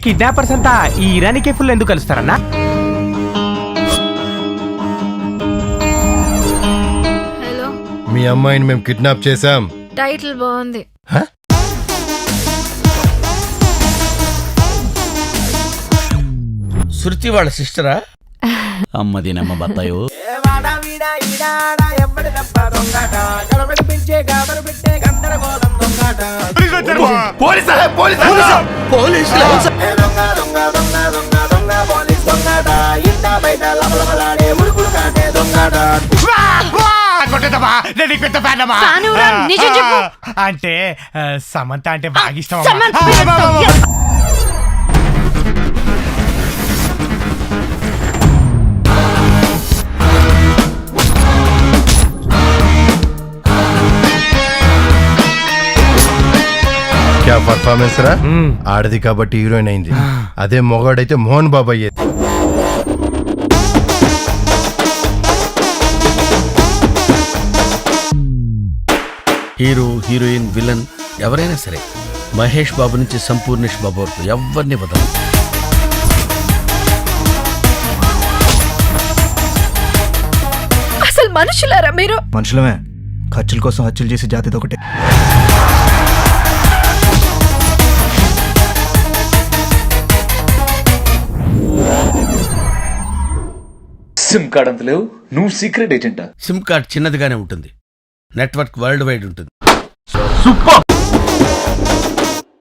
Kidnappers అంతా ఈ ఇరానీ కేఫ్లో ఎందుకు కలుస్తారన్నా? హలో, మీ అమ్మాయిని మేము కిడ్నాప్ చేశాం. టైటిల్ బాగుంది. శృతి వాళ్ళ సిస్టరా? అమ్మది నమ్మ బత్తాయో. అంటే సమంత అంటే బాగా ఇష్టం. క్యా పర్ఫార్మెన్స్ రా. ఆడది కాబట్టి హీరోయిన్ అయింది. అదే మొగాడైతే మోహన్ బాబు అయ్యేది. హీరో, హీరోయిన్, విలన్ ఎవరైనా సరే మహేష్ బాబు నుంచి సంపూర్ణేష్ బాబు వరకు ఎవరిని వదలరు. అసలు మనుషులారా మీరు? మనుషులమే, ఖర్చుల కోసం హత్యలు చేసే జాతిది ఒకటే. సిమ్ కార్డ్ అంత లేవు, నువ్వు సీక్రెట్ ఏజెంటా? సిమ్ కార్డ్ చిన్నదిగానే ఉంటుంది, నెట్వర్క్ వరల్డ్ వైడ్ ఉంటుంది.